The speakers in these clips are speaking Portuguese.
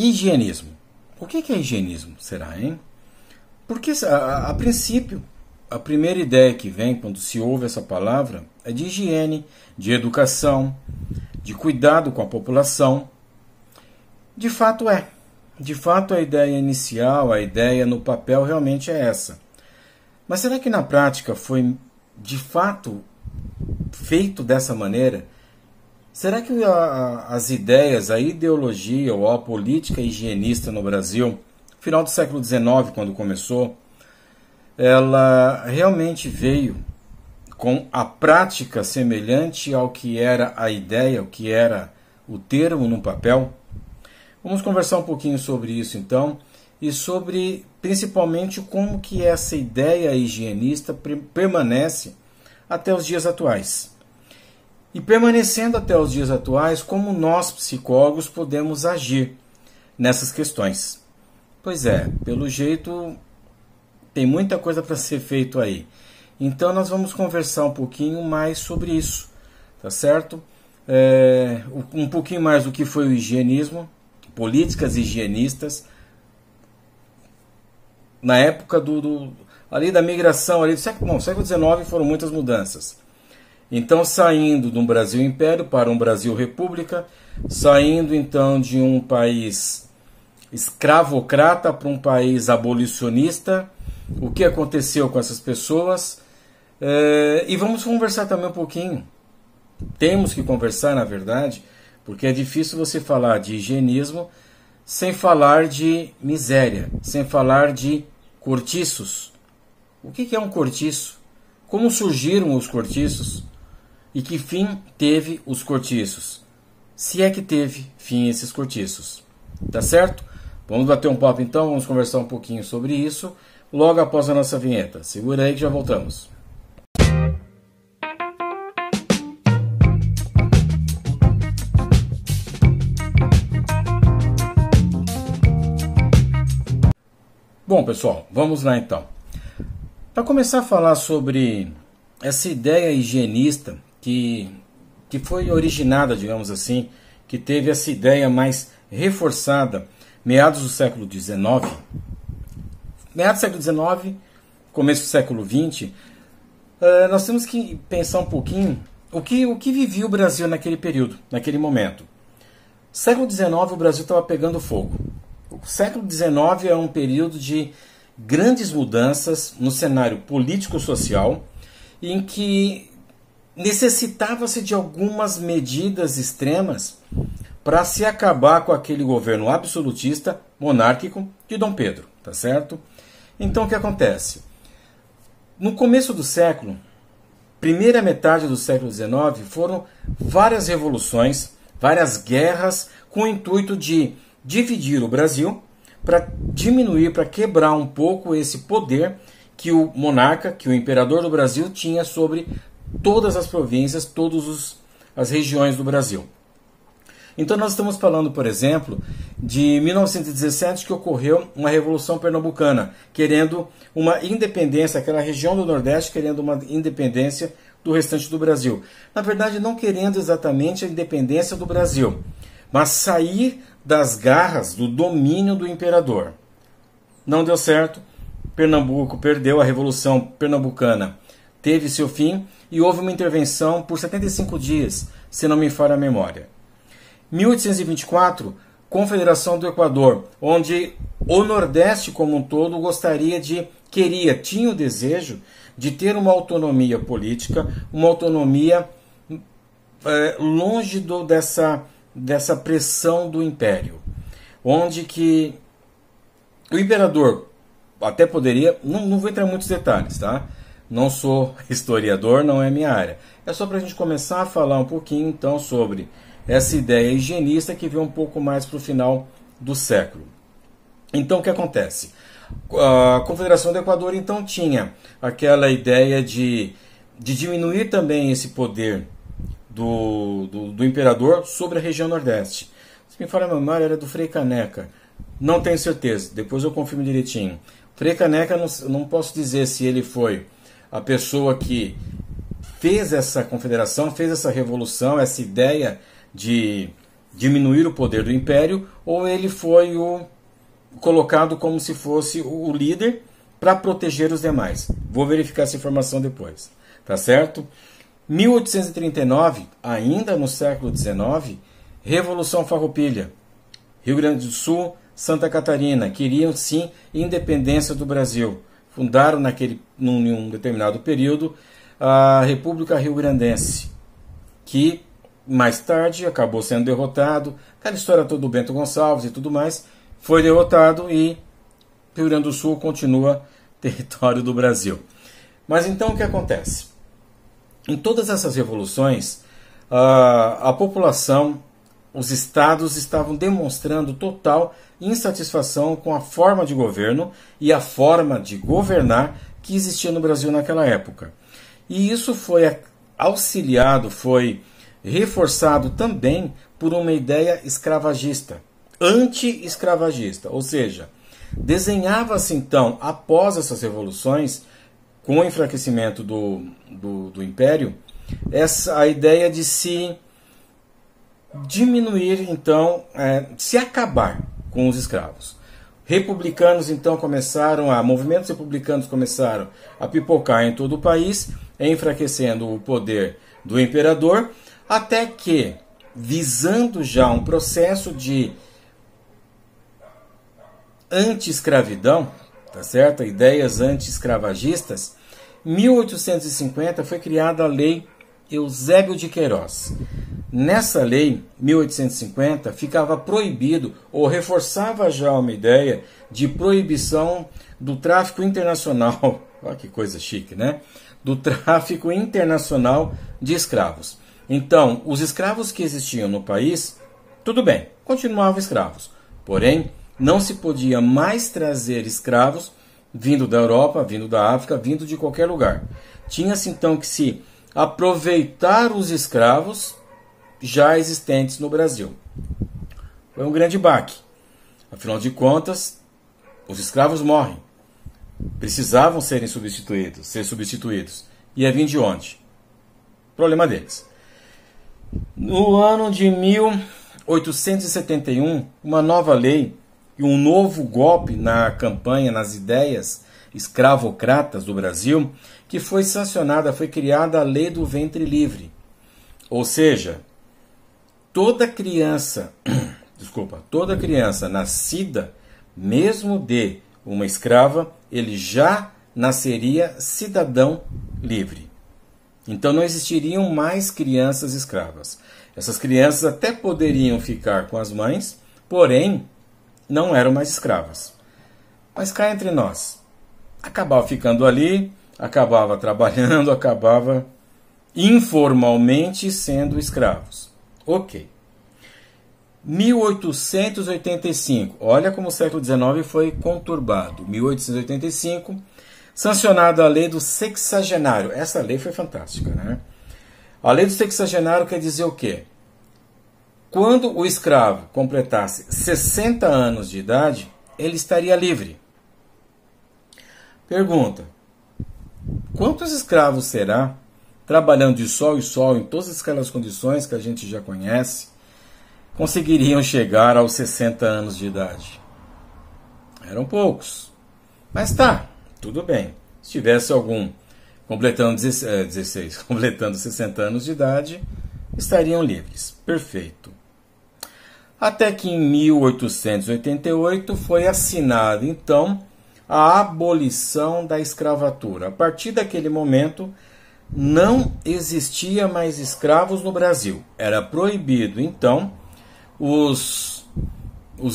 Higienismo. O que é higienismo, será, hein? Porque, a princípio, a primeira ideia que vem quando se ouve essa palavra é de higiene, de educação, de cuidado com a população. De fato é. De fato, a ideia inicial, a ideia no papel realmente é essa. Mas será que na prática foi, de fato, feito dessa maneira? Será que as ideias, a ideologia ou a política higienista no Brasil, final do século XIX, quando começou, ela realmente veio com a prática semelhante ao que era a ideia, o que era o termo no papel? Vamos conversar um pouquinho sobre isso então, e sobre principalmente como que essa ideia higienista permanece até os dias atuais. E permanecendo até os dias atuais, como nós psicólogos podemos agir nessas questões. Pois é, pelo jeito tem muita coisa para ser feito aí. Então nós vamos conversar um pouquinho mais sobre isso, tá certo? Um pouquinho mais do que foi o higienismo, políticas higienistas, na época ali da migração, ali do século XIX foram muitas mudanças. Então, saindo de um Brasil Império para um Brasil República, saindo então de um país escravocrata para um país abolicionista, o que aconteceu com essas pessoas? E vamos conversar também um pouquinho. Temos que conversar, na verdade, porque é difícil você falar de higienismo sem falar de miséria, sem falar de cortiços. O que é um cortiço? Como surgiram os cortiços? E que fim teve os cortiços? Se é que teve fim esses cortiços. Tá certo? Vamos bater um papo então, vamos conversar um pouquinho sobre isso, logo após a nossa vinheta. Segura aí que já voltamos. Bom, pessoal, vamos lá então. Para começar a falar sobre essa ideia higienista que foi originada, digamos assim, que teve essa ideia mais reforçada meados do século XIX, meados do século XIX, começo do século XX, nós temos que pensar um pouquinho o que vivia o Brasil naquele período, naquele momento. Século XIX, o Brasil estava pegando fogo. O século XIX é um período de grandes mudanças no cenário político-social, em que necessitava-se de algumas medidas extremas para se acabar com aquele governo absolutista, monárquico de Dom Pedro, tá certo? Então o que acontece? No começo do século, primeira metade do século XIX, foram várias revoluções, várias guerras com o intuito de dividir o Brasil, para diminuir, para quebrar um pouco esse poder que o monarca, que o imperador do Brasil tinha sobre todas as províncias, todas as regiões do Brasil. Então nós estamos falando, por exemplo, de 1917, que ocorreu uma Revolução Pernambucana, querendo uma independência, aquela região do Nordeste querendo uma independência do restante do Brasil. Na verdade, não querendo exatamente a independência do Brasil, mas sair das garras do domínio do imperador. Não deu certo, Pernambuco perdeu, a Revolução Pernambucana teve seu fim e houve uma intervenção por 75 dias, se não me falha a memória. 1824, Confederação do Equador, onde o Nordeste como um todo tinha o desejo de ter uma autonomia política, uma autonomia longe dessa pressão do Império, onde que o imperador até poderia, não vou entrar em muitos detalhes, tá? Não sou historiador, não é minha área. É só para a gente começar a falar um pouquinho então sobre essa ideia higienista que veio um pouco mais para o final do século. Então o que acontece? A Confederação do Equador então tinha aquela ideia de diminuir também esse poder do imperador sobre a região Nordeste. Se me fala a memória, era do Frei Caneca. Não tenho certeza, depois eu confirmo direitinho. Frei Caneca, não posso dizer se ele foi a pessoa que fez essa confederação, fez essa revolução, essa ideia de diminuir o poder do império, ou ele foi colocado como se fosse o líder para proteger os demais. Vou verificar essa informação depois, tá certo? 1839, ainda no século XIX, Revolução Farroupilha. Rio Grande do Sul, Santa Catarina, queriam sim independência do Brasil. Fundaram num determinado período a República Rio-Grandense, que mais tarde acabou sendo derrotado. Aquela história toda do Bento Gonçalves e tudo mais, foi derrotado e Rio Grande do Sul continua território do Brasil. Mas então o que acontece? Em todas essas revoluções, a população, os estados estavam demonstrando total insatisfação com a forma de governo e a forma de governar que existia no Brasil naquela época. E isso foi auxiliado, foi reforçado também por uma ideia escravagista, anti-escravagista, ou seja, desenhava-se então, após essas revoluções, com o enfraquecimento do Império, a ideia de se diminuir, então, se acabar com os escravos. Movimentos republicanos começaram a pipocar em todo o país, enfraquecendo o poder do imperador, até que, visando já um processo de anti-escravidão, tá certo? Ideias anti-escravagistas, em 1850 foi criada a Lei Eusébio de Queiroz. Nessa lei, 1850, ficava proibido, ou reforçava já uma ideia de proibição do tráfico internacional, olha que coisa chique, né? Do tráfico internacional de escravos. Então, os escravos que existiam no país, tudo bem, continuavam escravos. Porém, não se podia mais trazer escravos vindo da Europa, vindo da África, vindo de qualquer lugar. Tinha-se então que se aproveitar os escravos já existentes no Brasil. Foi um grande baque. Afinal de contas, os escravos morrem. Precisavam ser substituídos. Ia vir de onde? Problema deles. No ano de 1871, uma nova lei e um novo golpe na campanha, nas ideias escravocratas do Brasil, que foi sancionada, foi criada a Lei do Ventre Livre. Ou seja, toda criança nascida, mesmo de uma escrava, ele já nasceria cidadão livre. Então não existiriam mais crianças escravas. Essas crianças até poderiam ficar com as mães, porém não eram mais escravas. Mas cá entre nós, acabava ficando ali, acabava trabalhando, acabava informalmente sendo escravos. Ok. 1885, olha como o século XIX foi conturbado. 1885, sancionada a lei do sexagenário. Essa lei foi fantástica, né? A lei do sexagenário quer dizer o quê? Quando o escravo completasse 60 anos de idade, ele estaria livre. Pergunta: quantos escravos será, trabalhando de sol e sol, em todas aquelas condições que a gente já conhece, conseguiriam chegar aos 60 anos de idade? Eram poucos. Mas tá, tudo bem. Se tivesse algum completando 60 anos de idade, estariam livres. Perfeito. Até que em 1888 foi assinada, então, a abolição da escravatura. A partir daquele momento, não existia mais escravos no Brasil. Era proibido, então, os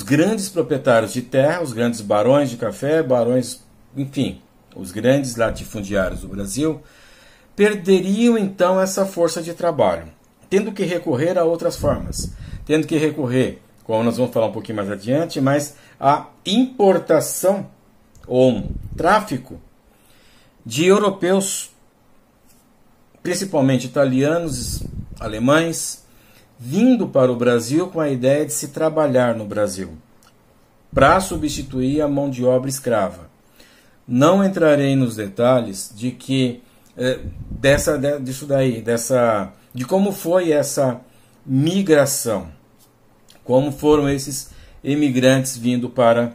grandes proprietários de terra, os grandes barões de café, enfim, os grandes latifundiários do Brasil, perderiam, então, essa força de trabalho, tendo que recorrer a outras formas. Tendo que recorrer, como nós vamos falar um pouquinho mais adiante, mas a importação ou tráfico de europeus, principalmente italianos, alemães, vindo para o Brasil com a ideia de se trabalhar no Brasil, para substituir a mão de obra escrava. Não entrarei nos detalhes de de como foi essa migração. Como foram esses imigrantes vindo para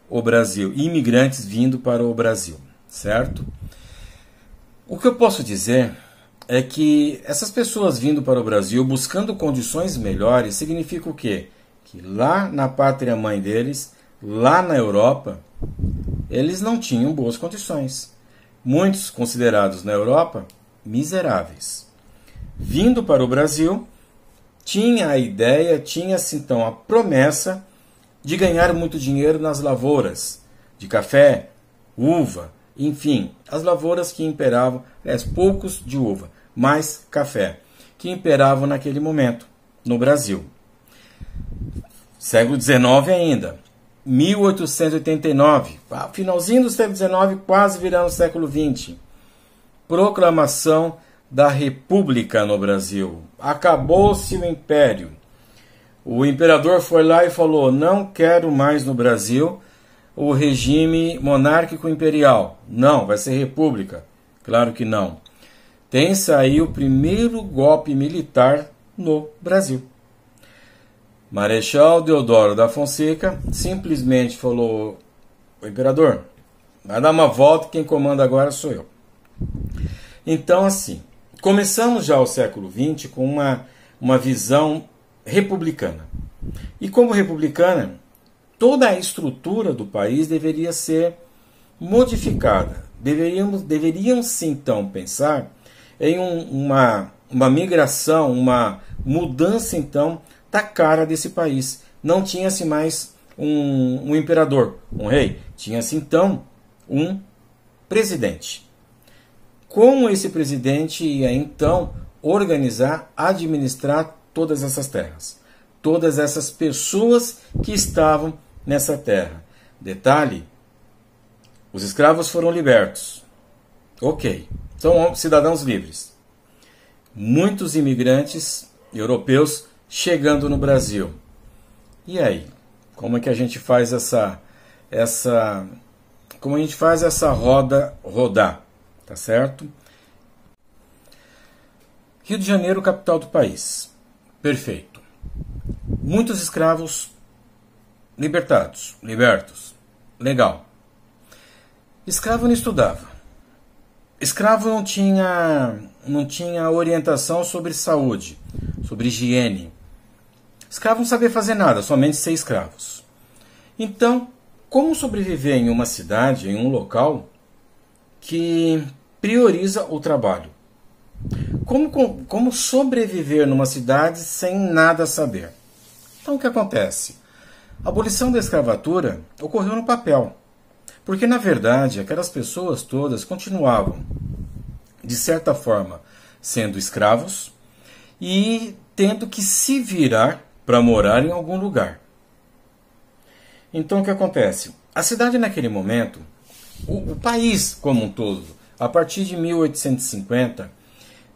o Brasil, certo? O que eu posso dizer é que essas pessoas vindo para o Brasil buscando condições melhores significa o quê? Que lá na pátria mãe deles, lá na Europa, eles não tinham boas condições. Muitos considerados na Europa miseráveis. Vindo para o Brasil, tinha a ideia, tinha-se então a promessa de ganhar muito dinheiro nas lavouras de café, uva, enfim, as lavouras que imperavam, poucos de uva, mais café, que imperavam naquele momento no Brasil. Século XIX ainda, 1889, finalzinho do século XIX, quase virando o século XX. Proclamação da República no Brasil. Acabou-se o Império. O imperador foi lá e falou: não quero mais no Brasil o regime monárquico imperial. Não, vai ser república. Claro que não. Tem-se aí o primeiro golpe militar no Brasil. Marechal Deodoro da Fonseca simplesmente falou: o imperador, vai dar uma volta, quem comanda agora sou eu. Então, assim, começamos já o século XX com uma visão republicana. E como republicana, toda a estrutura do país deveria ser modificada. Deveríamos-se então pensar em uma migração, uma mudança então da cara desse país. Não tinha-se mais um imperador, um rei. Tinha-se então um presidente. Como esse presidente ia então organizar, administrar todas essas terras, todas essas pessoas que estavam nessa terra. Detalhe: os escravos foram libertos. Ok, são cidadãos livres. Muitos imigrantes europeus chegando no Brasil. E aí? Como é que a gente faz essa roda rodar? Tá certo? Rio de Janeiro, capital do país. Perfeito. Muitos escravos libertos. Legal. Escravo não estudava. Escravo não tinha orientação sobre saúde, sobre higiene. Escravo não sabia fazer nada, somente ser escravos. Então, como sobreviver em uma cidade, em um local que prioriza o trabalho? Como sobreviver numa cidade sem nada saber? Então o que acontece? A abolição da escravatura ocorreu no papel. Porque, na verdade, aquelas pessoas todas continuavam, de certa forma, sendo escravos e tendo que se virar para morar em algum lugar. Então o que acontece? A cidade naquele momento, o país como um todo, a partir de 1850,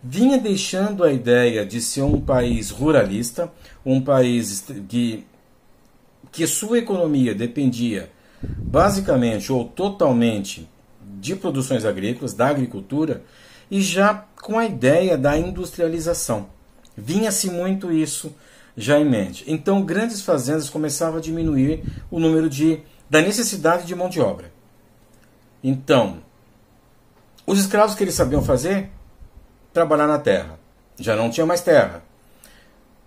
vinha deixando a ideia de ser um país ruralista, um país que sua economia dependia basicamente ou totalmente de produções agrícolas, da agricultura, e já com a ideia da industrialização. Vinha-se muito isso já em mente. Então grandes fazendas começavam a diminuir o número da necessidade de mão de obra. Então, os escravos que eles sabiam fazer? Trabalhar na terra. Já não tinha mais terra.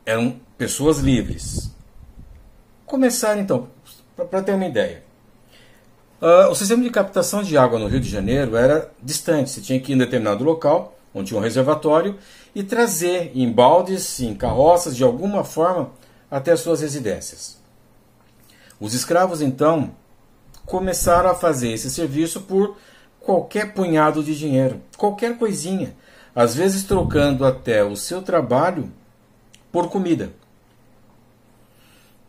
Eram pessoas livres. Começaram então, para ter uma ideia. O sistema de captação de água no Rio de Janeiro era distante. Você tinha que ir em determinado local, onde tinha um reservatório, e trazer em baldes, em carroças, de alguma forma, até as suas residências. Os escravos, então, começaram a fazer esse serviço por qualquer punhado de dinheiro, qualquer coisinha, às vezes trocando até o seu trabalho por comida.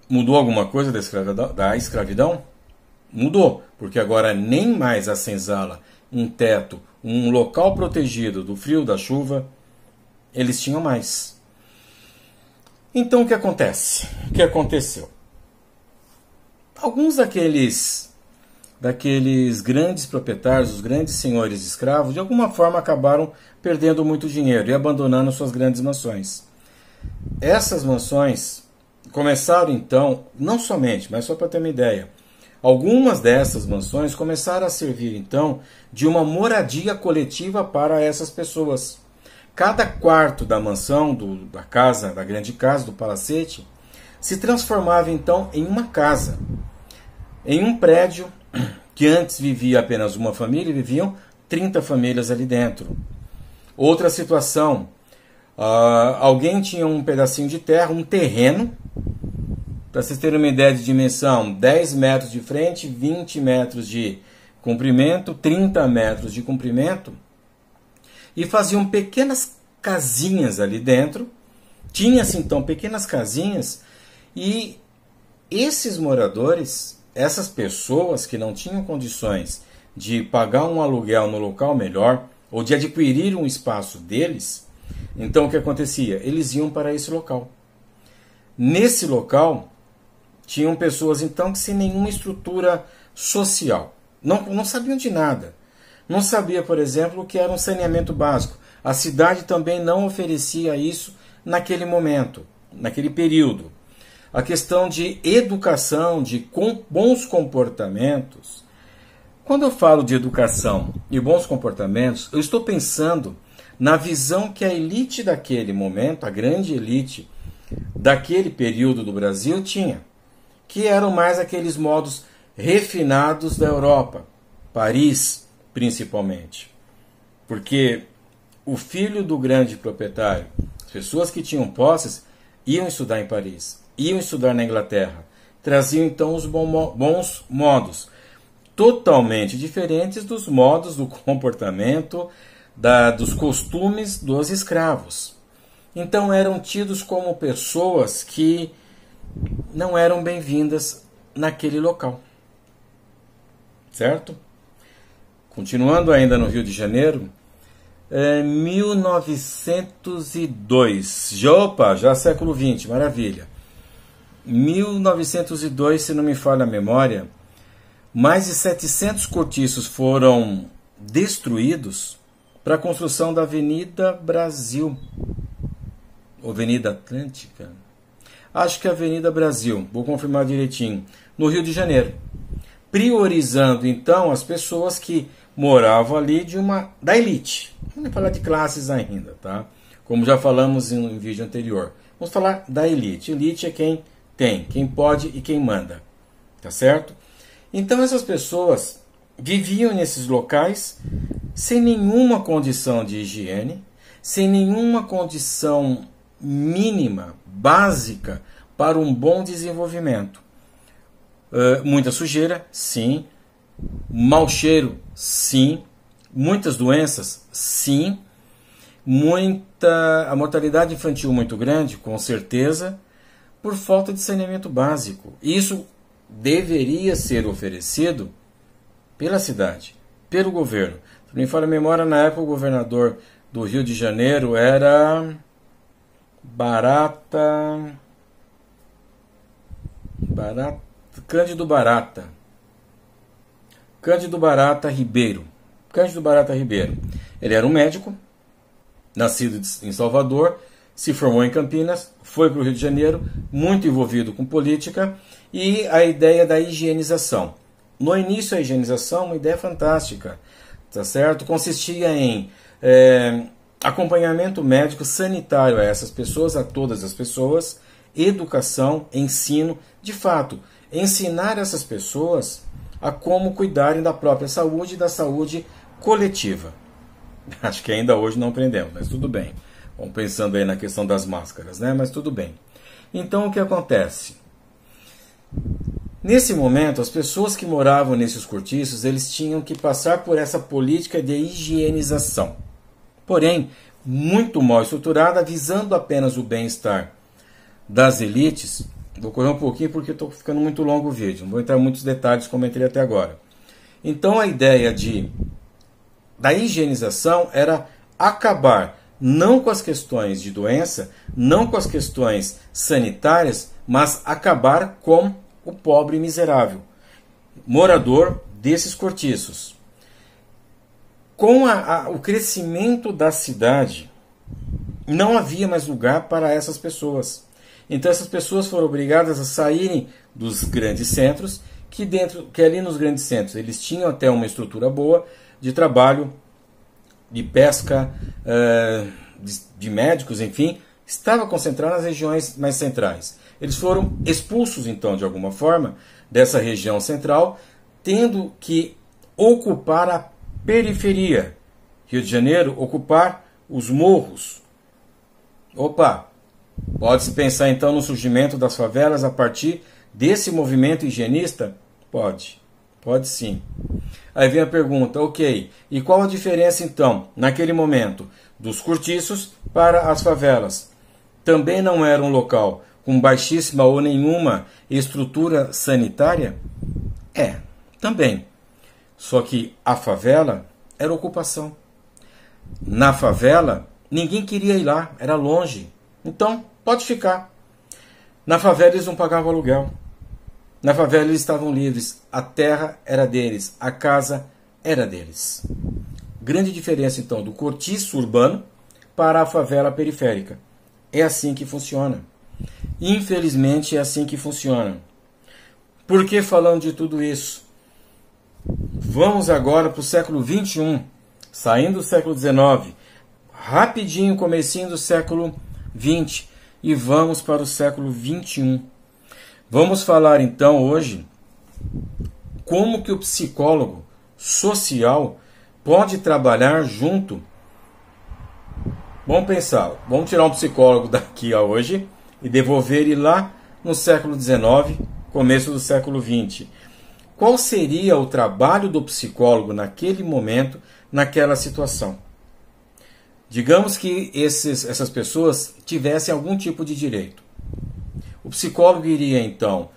Mudou alguma coisa da escravidão? Mudou, porque agora nem mais a senzala, um teto, um local protegido do frio, da chuva, eles tinham mais. Então o que acontece? O que aconteceu? Alguns daqueles grandes proprietários, os grandes senhores escravos, de alguma forma acabaram perdendo muito dinheiro e abandonando suas grandes mansões. Essas mansões começaram então, não somente, mas só para ter uma ideia, algumas dessas mansões começaram a servir então de uma moradia coletiva para essas pessoas. Cada quarto da mansão, da casa, da grande casa, do palacete, se transformava então em uma casa. Em um prédio que antes vivia apenas uma família, viviam 30 famílias ali dentro. Outra situação, alguém tinha um pedacinho de terra, um terreno, para vocês terem uma ideia de dimensão, 10 metros de frente, 20 metros de comprimento, 30 metros de comprimento, e faziam pequenas casinhas ali dentro. Tinha-se então pequenas casinhas, e esses moradores, essas pessoas que não tinham condições de pagar um aluguel no local melhor, ou de adquirir um espaço deles, então o que acontecia? Eles iam para esse local. Nesse local, tinham pessoas então que sem nenhuma estrutura social, não sabiam de nada. Não sabia, por exemplo, o que era um saneamento básico. A cidade também não oferecia isso naquele momento, naquele período. A questão de educação, de bons comportamentos. Quando eu falo de educação e bons comportamentos, eu estou pensando na visão que a elite daquele momento, a grande elite daquele período do Brasil tinha, que eram mais aqueles modos refinados da Europa, Paris principalmente. Porque o filho do grande proprietário, as pessoas que tinham posses, iam estudar em Paris, iam estudar na Inglaterra, traziam então os bons modos, totalmente diferentes dos modos do comportamento, dos costumes dos escravos. Então eram tidos como pessoas que não eram bem-vindas naquele local. Certo? Continuando ainda no Rio de Janeiro, 1902, já século XX, maravilha. 1902, se não me falha a memória, mais de 700 cortiços foram destruídos para a construção da Avenida Brasil, ou Avenida Atlântica, acho que é Avenida Brasil, vou confirmar direitinho, no Rio de Janeiro, priorizando então as pessoas que moravam ali da elite. Vamos falar de classes ainda, tá? Como já falamos em um vídeo anterior. Vamos falar da elite. Elite é quem tem, quem pode e quem manda, tá certo? Então essas pessoas viviam nesses locais sem nenhuma condição de higiene, sem nenhuma condição mínima, básica, para um bom desenvolvimento. Muita sujeira, sim. Mau cheiro, sim. Muitas doenças, sim. A mortalidade infantil muito grande, com certeza, por falta de saneamento básico. Isso deveria ser oferecido pela cidade, pelo governo. Se não me falha a memória, na época o governador do Rio de Janeiro era Cândido Barata Ribeiro. Ele era um médico, nascido em Salvador, se formou em Campinas, foi para o Rio de Janeiro, muito envolvido com política, e a ideia da higienização. No início, a higienização, uma ideia fantástica, tá certo? Consistia em acompanhamento médico sanitário a essas pessoas, a todas as pessoas, educação, ensino, de fato, ensinar essas pessoas a como cuidarem da própria saúde e da saúde coletiva. Acho que ainda hoje não aprendemos, mas tudo bem. Vamos pensando aí na questão das máscaras, né? Mas tudo bem. Então o que acontece? Nesse momento, as pessoas que moravam nesses cortiços, eles tinham que passar por essa política de higienização. Porém, muito mal estruturada, visando apenas o bem-estar das elites. Vou correr um pouquinho porque estou ficando muito longo o vídeo. Não vou entrar em muitos detalhes como entrei até agora. Então a ideia da higienização era acabar não com as questões de doença, não com as questões sanitárias, mas acabar com o pobre miserável, morador desses cortiços. Com o crescimento da cidade, não havia mais lugar para essas pessoas. Então essas pessoas foram obrigadas a saírem dos grandes centros, que ali nos grandes centros eles tinham até uma estrutura boa de trabalho, de pesca, de médicos, enfim, estava concentrado nas regiões mais centrais. Eles foram expulsos, então, de alguma forma, dessa região central, tendo que ocupar a periferia. Rio de Janeiro, ocupar os morros. Opa! Pode-se pensar, então, no surgimento das favelas a partir desse movimento higienista? Pode. Pode sim. Aí vem a pergunta, ok, e qual a diferença, então, naquele momento, dos cortiços para as favelas? Também não era um local com baixíssima ou nenhuma estrutura sanitária? Também. Só que a favela era ocupação. Na favela, ninguém queria ir lá, era longe. Então, pode ficar. Na favela eles não pagavam aluguel. Na favela eles estavam livres. A terra era deles, a casa era deles. Grande diferença, então, do cortiço urbano para a favela periférica. É assim que funciona. Infelizmente é assim que funciona. Por que falando de tudo isso? Vamos agora para o século XXI, saindo do século XIX, rapidinho comecinho do século XX e vamos para o século XXI. Vamos falar então hoje como que o psicólogo social pode trabalhar junto. Vamos pensar, vamos tirar um psicólogo daqui a hoje e devolver ele lá no século XIX, começo do século XX. Qual seria o trabalho do psicólogo naquele momento, naquela situação? Digamos que essas pessoas tivessem algum tipo de direito. O psicólogo iria então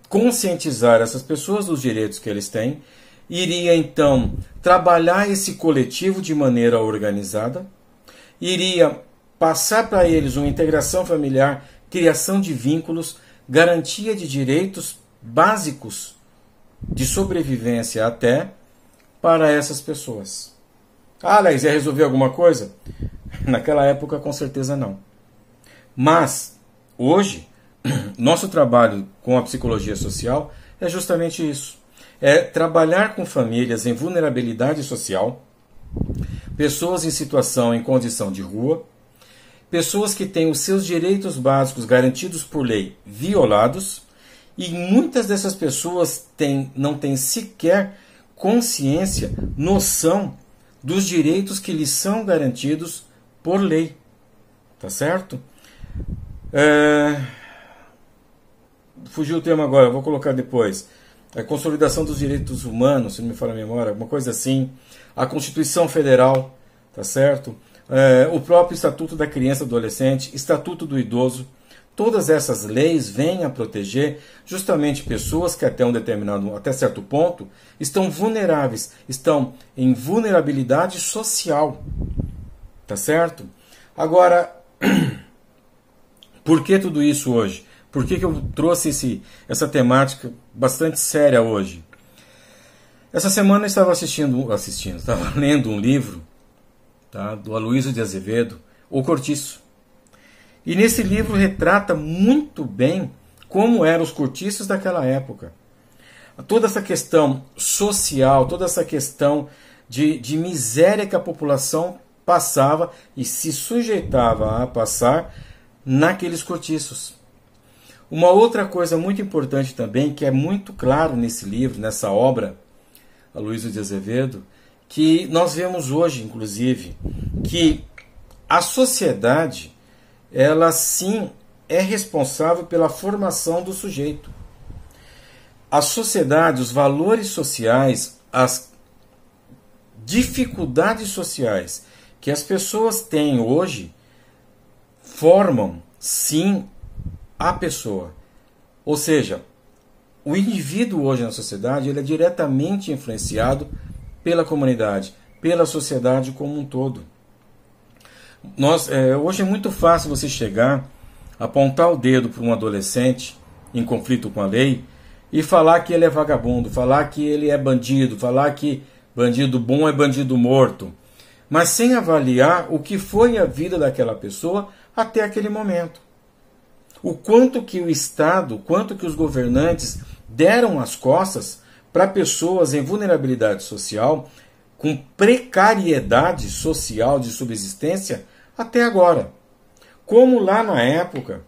conscientizar essas pessoas dos direitos que eles têm, iria então trabalhar esse coletivo de maneira organizada, iria passar para eles uma integração familiar, criação de vínculos, garantia de direitos básicos de sobrevivência até para essas pessoas. Alex, ia resolver alguma coisa? Naquela época, com certeza não. Mas, hoje, nosso trabalho com a psicologia social é justamente isso. É trabalhar com famílias em vulnerabilidade social, pessoas em situação, em condição de rua, pessoas que têm os seus direitos básicos garantidos por lei violados, e muitas dessas pessoas não têm sequer consciência, noção dos direitos que lhes são garantidos por lei. Tá certo? Fugiu o termo agora, vou colocar depois. A consolidação dos direitos humanos, se não me falha a memória, alguma coisa assim. A Constituição Federal, tá certo? O próprio Estatuto da Criança e do Adolescente, Estatuto do Idoso. Todas essas leis vêm a proteger justamente pessoas que até certo ponto estão vulneráveis, estão em vulnerabilidade social. Tá certo? Agora, por que tudo isso hoje? Por que eu trouxe essa temática bastante séria hoje? Essa semana eu estava estava lendo um livro, tá, do Aloysio de Azevedo, O Cortiço. E nesse livro retrata muito bem como eram os cortiços daquela época. Toda essa questão social, toda essa questão de miséria que a população passava e se sujeitava a passar naqueles cortiços. Uma outra coisa muito importante também, que é muito claro nesse livro, nessa obra, Aloysio de Azevedo, que nós vemos hoje, inclusive, que a sociedade, ela sim é responsável pela formação do sujeito. A sociedade, os valores sociais, as dificuldades sociais que as pessoas têm hoje, formam sim a pessoa. Ou seja, o indivíduo hoje na sociedade ele é diretamente influenciado pela comunidade, pela sociedade como um todo. Hoje é muito fácil você chegar, apontar o dedo para um adolescente em conflito com a lei e falar que ele é vagabundo, falar que ele é bandido, falar que bandido bom é bandido morto, mas sem avaliar o que foi a vida daquela pessoa até aquele momento. O quanto que o Estado, quanto que os governantes deram as costas para pessoas em vulnerabilidade social, com precariedade social de subsistência até agora. Como lá na época,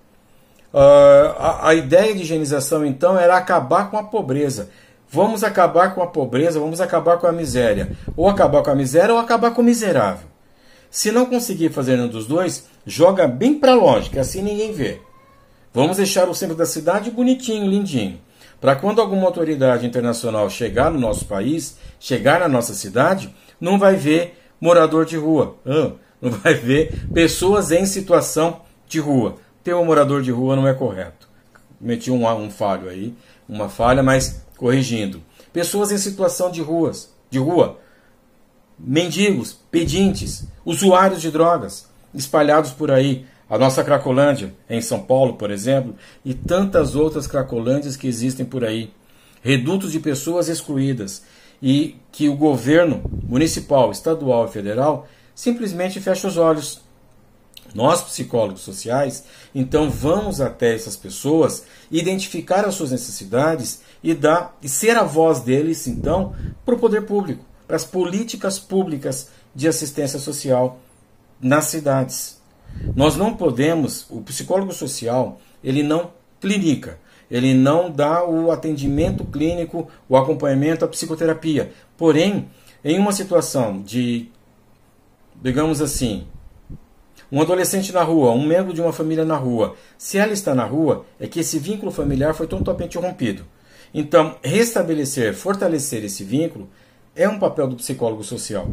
a ideia de higienização então era acabar com a pobreza. Vamos acabar com a pobreza, vamos acabar com a miséria. Ou acabar com a miséria ou acabar com o miserável. Se não conseguir fazer nenhum dos dois, joga bem para longe, que assim ninguém vê. Vamos deixar o centro da cidade bonitinho, lindinho. Para quando alguma autoridade internacional chegar no nosso país, chegar na nossa cidade, não vai ver morador de rua. Não vai ver pessoas em situação de rua. Ter um morador de rua não é correto. Meti um falho aí, uma falha, mas corrigindo. Pessoas em situação de rua, mendigos, pedintes, usuários de drogas, espalhados por aí. A nossa Cracolândia, em São Paulo, por exemplo, e tantas outras Cracolândias que existem por aí. Redutos de pessoas excluídas e que o governo municipal, estadual e federal simplesmente fecha os olhos. Nós, psicólogos sociais, então vamos até essas pessoas, identificar as suas necessidades e ser a voz deles, então, para o poder público, para as políticas públicas de assistência social nas cidades. Nós não podemos, o psicólogo social, ele não clinica, ele não dá o atendimento clínico, o acompanhamento, a psicoterapia. Porém, em uma situação de, digamos assim, um adolescente na rua, um membro de uma família na rua, se ela está na rua, é que esse vínculo familiar foi totalmente rompido. Então, restabelecer, fortalecer esse vínculo é um papel do psicólogo social.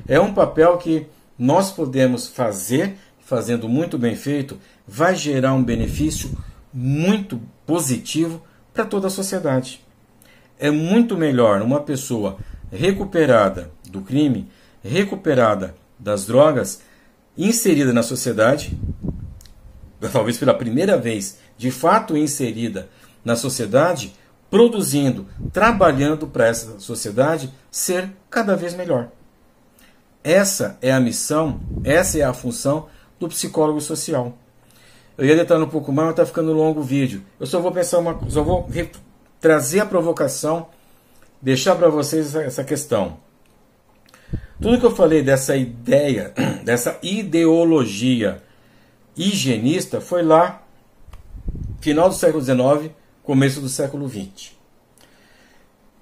É um papel que nós podemos fazer, fazendo muito bem feito, vai gerar um benefício muito positivo para toda a sociedade. É muito melhor uma pessoa recuperada do crime, recuperada das drogas, inserida na sociedade, talvez pela primeira vez, de fato inserida na sociedade, produzindo, trabalhando para essa sociedade ser cada vez melhor. Essa é a missão, essa é a função do psicólogo social. Eu ia detalhar um pouco mais, mas está ficando longo o vídeo. Eu só vou trazer a provocação, deixar para vocês essa questão. Tudo que eu falei dessa ideia, dessa ideologia higienista, foi lá, final do século XIX, começo do século XX.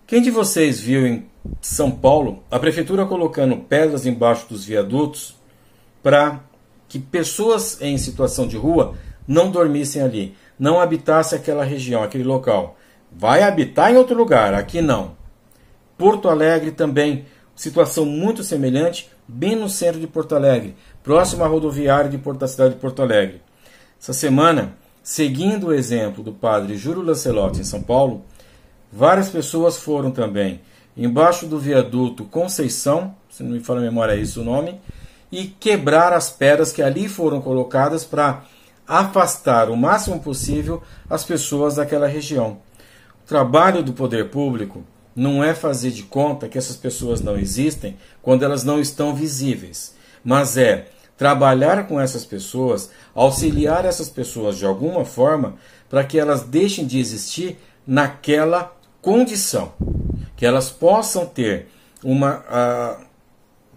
Quem de vocês viu em São Paulo a prefeitura colocando pedras embaixo dos viadutos para que pessoas em situação de rua não dormissem ali, não habitassem aquela região, aquele local? Vai habitar em outro lugar, aqui não. Porto Alegre também, situação muito semelhante, bem no centro de Porto Alegre, próximo à rodoviária da cidade de Porto Alegre. Essa semana, seguindo o exemplo do padre Júlio Lancelotti em São Paulo, várias pessoas foram também embaixo do viaduto Conceição, se não me falha a memória é isso o nome, e quebrar as pedras que ali foram colocadas para afastar o máximo possível as pessoas daquela região. O trabalho do poder público não é fazer de conta que essas pessoas não existem quando elas não estão visíveis, mas é trabalhar com essas pessoas, auxiliar essas pessoas de alguma forma para que elas deixem de existir naquela condição, que elas possam ter uma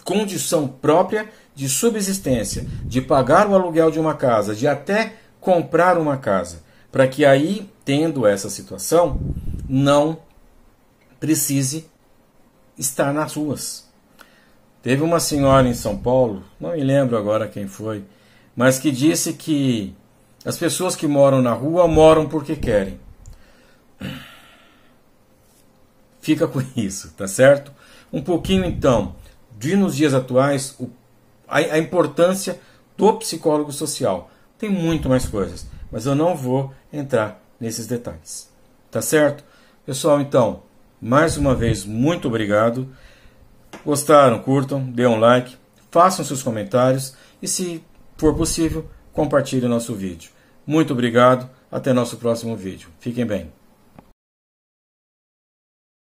condição própria de subsistência, de pagar o aluguel de uma casa, de até comprar uma casa, para que aí, tendo essa situação, não precise estar nas ruas. Teve uma senhora em São Paulo, não me lembro agora quem foi, mas que disse que as pessoas que moram na rua moram porque querem. Fica com isso, tá certo? Um pouquinho então, nos dias atuais, a importância do psicólogo social. Tem muito mais coisas, mas eu não vou entrar nesses detalhes. Tá certo? Pessoal, então, mais uma vez, muito obrigado. Gostaram, curtam, dê um like, façam seus comentários e, se for possível, compartilhem nosso vídeo. Muito obrigado, até nosso próximo vídeo. Fiquem bem.